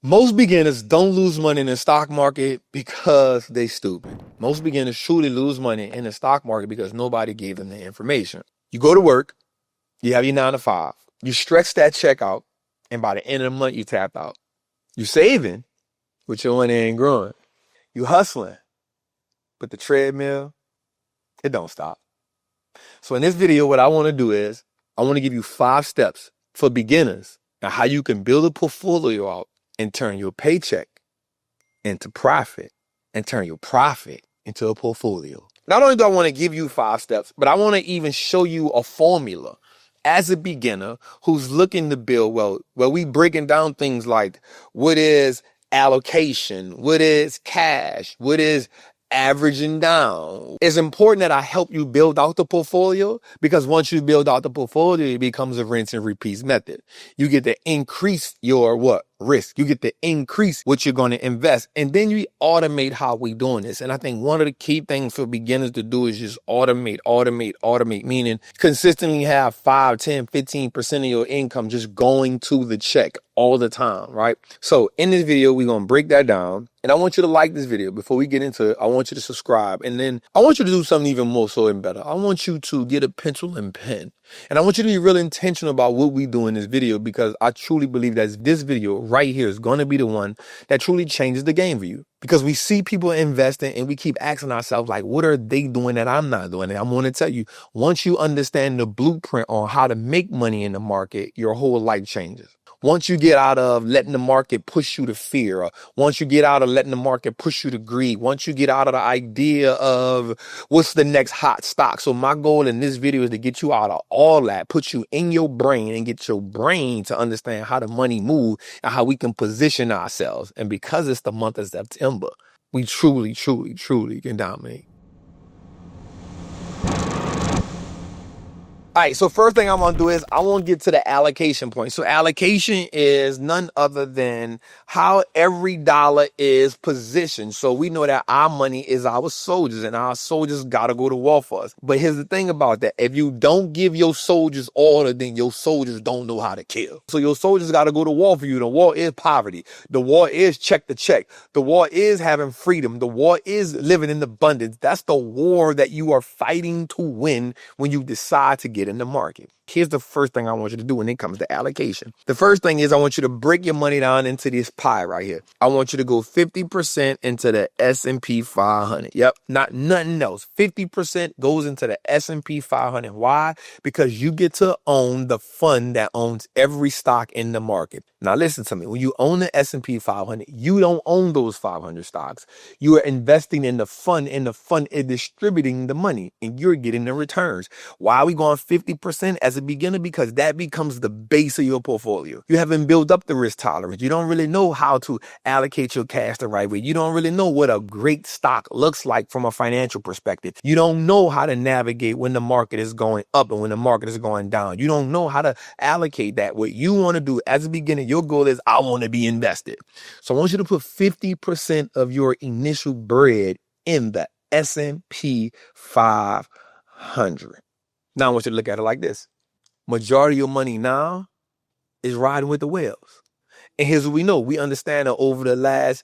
Most beginners don't lose money in the stock market because they stupid. Most beginners truly lose money in the stock market because nobody gave them the information. You go to work, you have your 9 to 5, you stretch that check out, and by the end of the month, you tapped out. You saving, but your money ain't growing. You hustling, but the treadmill, it don't stop. So in this video, what I want to do is I want to give you 5 steps for beginners on how you can build a portfolio out and turn your paycheck into profit and turn your profit into a portfolio. Not only do I want to give you 5 steps, but I want to even show you a formula as a beginner who's looking to build wealth, where we breaking down things like what is allocation, what is cash, what is averaging down. It's important that I help you build out the portfolio, because once you build out the portfolio, it becomes a rinse and repeat method. You get to increase your risk. You get to increase what you're going to invest. And then you automate how we doing this. And I think one of the key things for beginners to do is just automate, meaning consistently have 5, 10, 15% of your income just going to the check all the time, right? So in this video, we're going to break that down. And I want you to like this video. Before we get into it, I want you to subscribe. And then I want you to do something even more so and better. I want you to get a pencil and pen. And I want you to be really intentional about what we do in this video, because I truly believe that this video right here is going to be the one that truly changes the game for you. Because we see people investing and we keep asking ourselves, like, what are they doing that I'm not doing? And I'm going to tell you, once you understand the blueprint on how to make money in the market, your whole life changes. Once you get out of letting the market push you to fear, or once you get out of letting the market push you to greed, once you get out of the idea of what's the next hot stock. So my goal in this video is to get you out of all that, put you in your brain and get your brain to understand how the money move and how we can position ourselves. And because it's the month of September, we truly can dominate. All right, so first thing I'm going to do is I want to get to the allocation point. So allocation is none other than how every dollar is positioned. So we know that our money is our soldiers, and our soldiers got to go to war for us. But here's the thing about that. If you don't give your soldiers order, then your soldiers don't know how to kill. So your soldiers got to go to war for you. The war is poverty. The war is check to check. The war is having freedom. The war is living in abundance. That's the war that you are fighting to win when you decide to get in the market. Here's the first thing I want you to do when it comes to allocation. The first thing is I want you to break your money down into this pie right here. I want you to go 50% into the S&P 500. Yep, not nothing else. 50% goes into the S&P 500. Why? Because you get to own the fund that owns every stock in the market. Now listen to me. When you own the S&P 500, you don't own those 500 stocks. You are investing in the fund, and the fund is distributing the money, and you're getting the returns. Why are we going 50% as a beginner? Because that becomes the base of your portfolio. You haven't built up the risk tolerance. You don't really know how to allocate your cash the right way. You don't really know what a great stock looks like from a financial perspective. You don't know how to navigate when the market is going up and when the market is going down. You don't know how to allocate that. What you want to do as a beginner, your goal is, I want to be invested. So I want you to put 50% of your initial bread in the S&P 500. Now I want you to look at it like this. Majority of your money now is riding with the whales. And here's what we know. We understand that over the last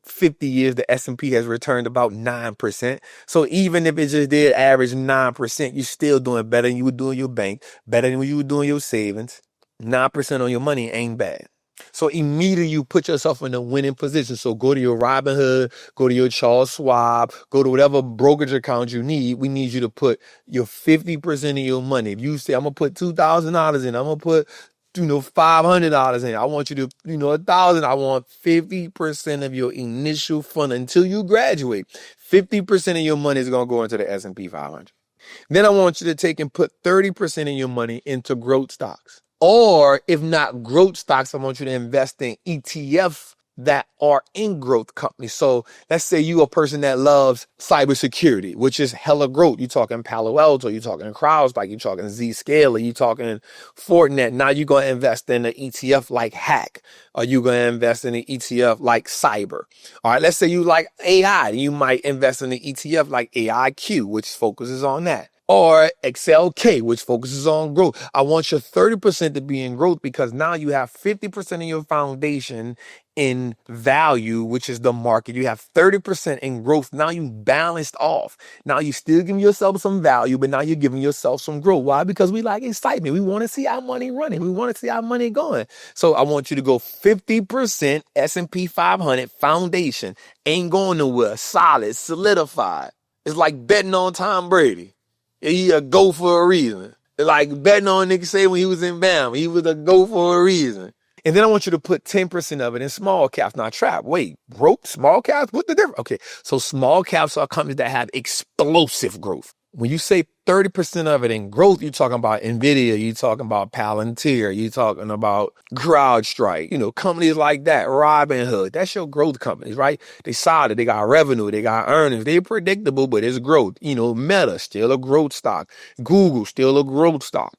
50 years, the S&P has returned about 9%. So even if it just did average 9%, you're still doing better than you would do in your bank, better than you would do in your savings. 9% on your money ain't bad. So immediately you put yourself in a winning position. So go to your Robinhood, go to your Charles Schwab, go to whatever brokerage account you need. We need you to put your 50% of your money. If you say, I'm going to put $2,000 in, I'm going to put $500 in. I want you to, $1,000. I want 50% of your initial fund until you graduate. 50% of your money is going to go into the S&P 500. Then I want you to take and put 30% of your money into growth stocks. Or if not growth stocks, I want you to invest in ETFs that are in growth companies. So let's say you a person that loves cybersecurity, which is hella growth. You're talking Palo Alto, you're talking CrowdStrike, you're talking Zscaler, you're talking Fortinet. Now you're going to invest in an ETF like Hack, or you're going to invest in an ETF like Cyber. All right, let's say you like AI. You might invest in an ETF like AIQ, which focuses on that. Or XLK, which focuses on growth. I want your 30% to be in growth, because now you have 50% of your foundation in value, which is the market. You have 30% in growth. Now you balanced off. Now you still giving yourself some value, but now you're giving yourself some growth. Why? Because we like excitement. We want to see our money running. We want to see our money going. So I want you to go 50% S&P 500 foundation. Ain't going nowhere. Solid, solidified. It's like betting on Tom Brady. He a go for a reason. It's like betting on Nick Saban when he was in Bama. He was a go for a reason. And then I want you to put 10% of it in small caps. Now, Trap, wait, growth, small caps? What's the difference? Okay, so small caps are companies that have explosive growth. When you say 30% of it in growth, you're talking about NVIDIA, you're talking about Palantir, you're talking about CrowdStrike, companies like that, Robinhood. That's your growth companies, right? They solid, they got revenue, they got earnings, they're predictable, but it's growth. Meta, still a growth stock. Google, still a growth stock.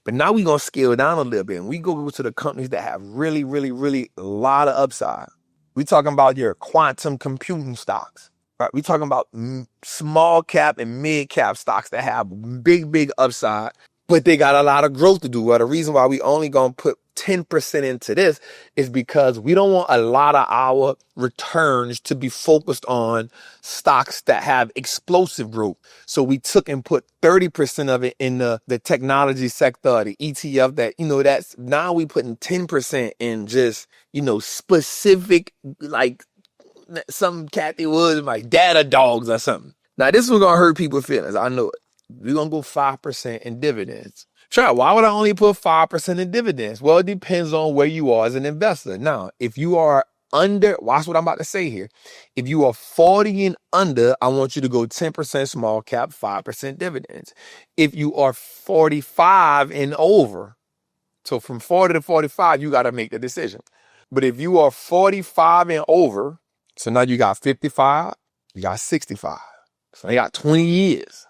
But now we're going to scale down a little bit and we go to the companies that have really, really, really a lot of upside. We're talking about your quantum computing stocks, right? We're talking about small cap and mid cap stocks that have big, big upside, but they got a lot of growth to do. Well, the reason why we only going to put 10% into this is because we don't want a lot of our returns to be focused on stocks that have explosive growth. So we took and put 30% of it in the technology sector, the ETF that's now we putting 10% in just, specific, like some Kathy Woods, like data dogs or something. Now this is going to hurt people's feelings. I know it. We're going to go 5% in dividends. Sure, why would I only put 5% in dividends? Well, it depends on where you are as an investor. Now, if you are under, watch what I'm about to say here. If you are 40 and under, I want you to go 10% small cap, 5% dividends. If you are 45 and over, so from 40 to 45, you got to make the decision. But if you are 45 and over, so now you got 55, you got 65. So you got 20 years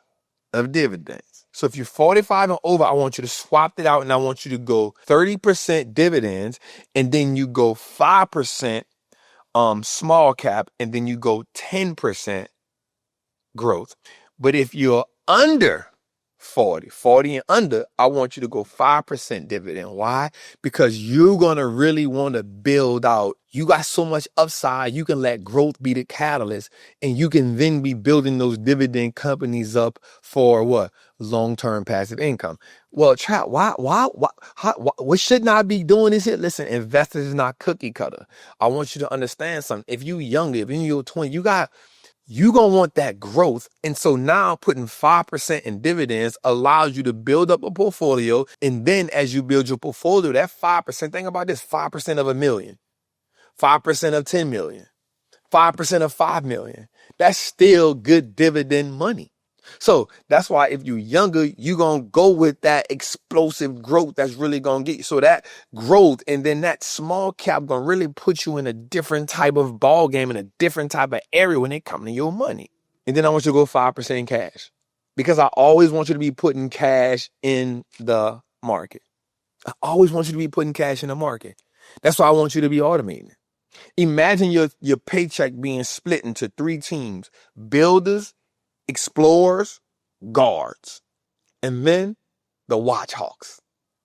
of dividends. So if you're 45 and over, I want you to swap it out and I want you to go 30% dividends and then you go 5% small cap and then you go 10% growth. But if you're under 40 and under, I want you to go 5% dividend. Why? Because you're going to really want to build out. You got so much upside. You can let growth be the catalyst and you can then be building those dividend companies up for what? Long-term passive income. Well, Trap, what shouldn't I be doing is here? Listen, investors is not cookie cutter. I want you to understand something. If you younger, if you're 20, you going to want that growth. And so now putting 5% in dividends allows you to build up a portfolio. And then as you build your portfolio, that 5%, think about this, 5% of $1 million, 5% of 10 million, 5% of 5 million. That's still good dividend money. So that's why if you're younger, you're going to go with that explosive growth that's really going to get you. So that growth and then that small cap going to really put you in a different type of ball game, in a different type of area when it comes to your money. And then I want you to go 5% in cash because I always want you to be putting cash in the market. I always want you to be putting cash in the market. That's why I want you to be automating. Imagine your paycheck being split into 3 teams: builders, explorers, guards, and then the watchhawks.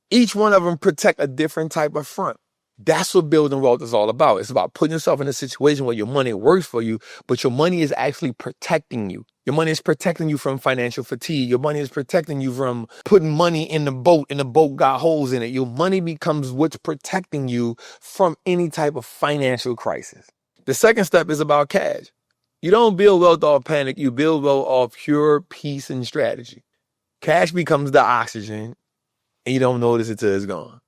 Each one of them protect a different type of front. That's what building wealth is all about. It's about putting yourself in a situation where your money works for you, but your money is actually protecting you. Your money is protecting you from financial fatigue. Your money is protecting you from putting money in the boat and the boat got holes in it. Your money becomes what's protecting you from any type of financial crisis. The second step is about cash. You don't build wealth off panic. You build wealth off pure peace and strategy. Cash becomes the oxygen and you don't notice it till it's gone.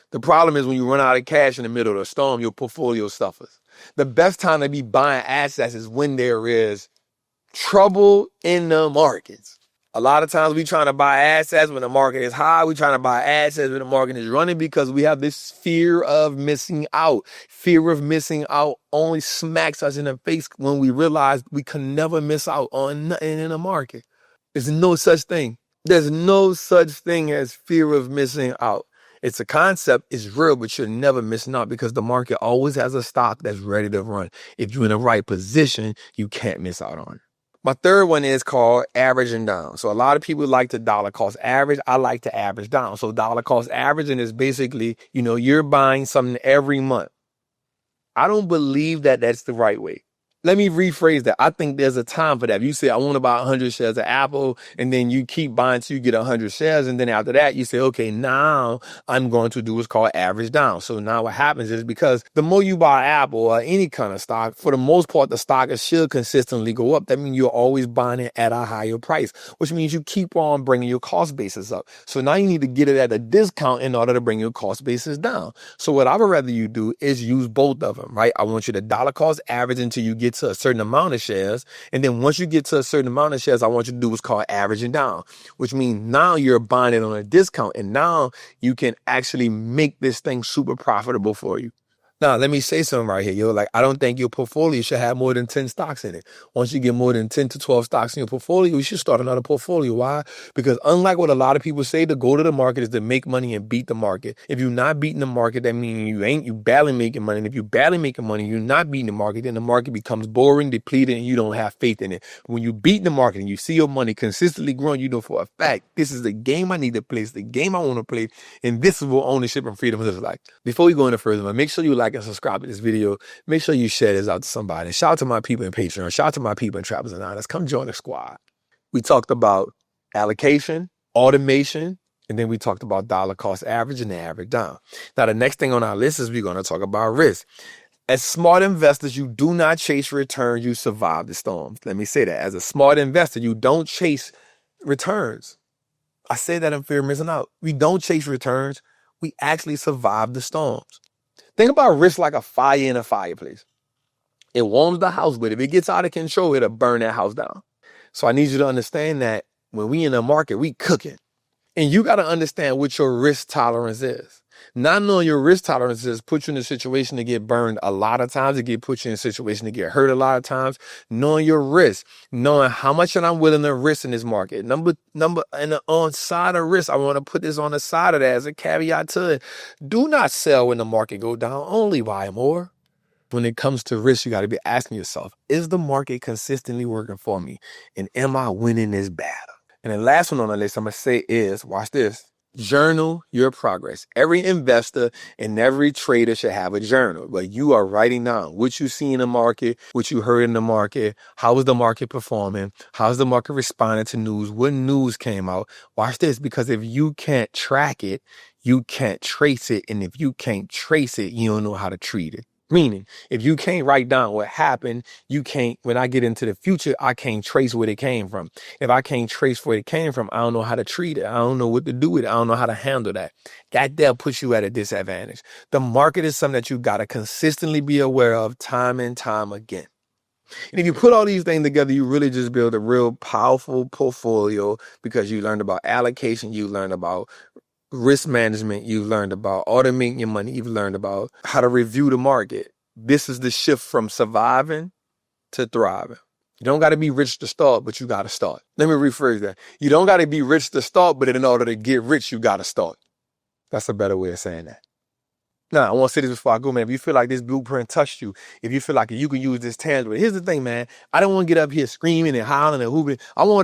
The problem is when you run out of cash in the middle of the storm, your portfolio suffers. The best time to be buying assets is when there is trouble in the markets. A lot of times we trying to buy assets when the market is high. We trying to buy assets when the market is running because we have this fear of missing out. Fear of missing out only smacks us in the face when we realize we can never miss out on nothing in the market. There's no such thing. There's no such thing as fear of missing out. It's a concept, it's real, but you're never missing out because the market always has a stock that's ready to run. If you're in the right position, you can't miss out on it. My third one is called averaging down. So a lot of people like to dollar cost average. I like to average down. So dollar cost averaging is basically, you're buying something every month. I don't believe that that's the right way. Let me rephrase that. I think there's a time for that. If you say, I want to buy 100 shares of Apple, and then you keep buying till you get 100 shares, and then after that, you say, okay, now I'm going to do what's called average down. So now what happens is, because the more you buy Apple or any kind of stock, for the most part, the stock should consistently go up. That means you're always buying it at a higher price, which means you keep on bringing your cost basis up. So now you need to get it at a discount in order to bring your cost basis down. So what I would rather you do is use both of them, right? I want you to dollar cost average until you get to a certain amount of shares. And then once you get to a certain amount of shares, I want you to do what's called averaging down, which means now you're buying it on a discount. And now you can actually make this thing super profitable for you. Now, let me say something right here. Like, I don't think your portfolio should have more than 10 stocks in it. Once you get more than 10 to 12 stocks in your portfolio, you should start another portfolio. Why? Because unlike what a lot of people say, the goal of the market is to make money and beat the market. If you're not beating the market, that means you barely making money. And if you barely making money, you're not beating the market, then the market becomes boring, depleted, and you don't have faith in it. When you beat the market and you see your money consistently growing, you know for a fact, this is the game I need to play. It's the game I want to play. And this is what ownership and freedom is like. Before we go any further, make sure you like and subscribe to this video. Make sure you share this out to somebody. Shout out to my people in Patreon. Shout out to my people in Trappers Anonymous. Come join the squad. We talked about allocation, automation, and then we talked about dollar cost average and the average down. Now, the next thing on our list is we're going to talk about risk. As smart investors, you do not chase returns. You survive the storms. Let me say that. As a smart investor, you don't chase returns. I say that in fear of missing out. We don't chase returns. We actually survive the storms. Think about risk like a fire in a fireplace. It warms the house, but if it gets out of control, it'll burn that house down. So I need you to understand that when we in the market, we cooking. And you got to understand what your risk tolerance is. Not knowing your risk tolerance is puts you in a situation to get burned a lot of times. It puts you in a situation to get hurt a lot of times. Knowing your risk, knowing how much I'm willing to risk in this market. Number, and on side of risk, I want to put this on the side of that as a caveat to it. Do not sell when the market go down. Only buy more. When it comes to risk, you got to be asking yourself, is the market consistently working for me? And am I winning this battle? And the last one on the list I'm going to say is, watch this, journal your progress. Every investor and every trader should have a journal where you are writing down what you see in the market, what you heard in the market, how is the market performing, how's the market responding to news, what news came out. Watch this, because if you can't track it, you can't trace it. And if you can't trace it, you don't know how to treat it. Meaning, if you can't write down what happened, you can't, when I get into the future, I can't trace where it came from. If I can't trace where it came from, I don't know how to treat it. I don't know what to do with it. I don't know how to handle that. That there puts you at a disadvantage. The market is something that you got to consistently be aware of time and time again. And if you put all these things together, you really just build a real powerful portfolio because you learned about allocation, you learned about risk management, you've learned about automating your money, you've learned about how to review the market. This is the shift from surviving to thriving. You don't got to be rich to start, but you got to start. Let me rephrase that. You don't got to be rich to start, but in order to get rich, you got to start. That's a better way of saying that. Now, I want to say this before I go, man. If you feel like this blueprint touched you, if you feel like you can use this tangible, here's the thing, man. I don't want to get up here screaming and howling and hooping.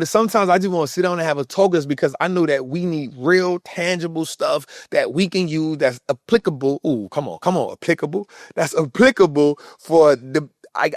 Sometimes I just want to sit down and have a talk because I know that we need real tangible stuff that we can use that's applicable. Ooh, come on, applicable. That's applicable for the,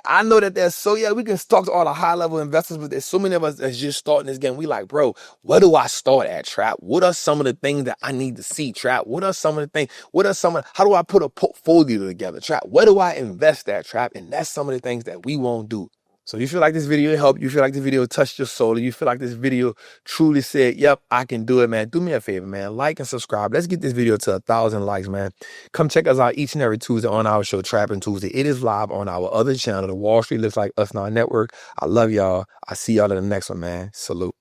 I know that we can talk to all the high level investors, but there's so many of us that's just starting this game. We like, bro, where do I start at, Trap? What are some of the things that I need to see, Trap? How do I put a portfolio together, Trap? Where do I invest at, Trap? And that's some of the things that we won't do. So you feel like this video helped, you feel like this video touched your soul, and you feel like this video truly said, yep, I can do it, man. Do me a favor, man. Like and subscribe. Let's get this video to 1,000 likes, man. Come check us out each and every Tuesday on our show, Trapping Tuesday. It is live on our other channel, the Wall Street Looks Like Us Now Network. I love y'all. I see y'all in the next one, man. Salute.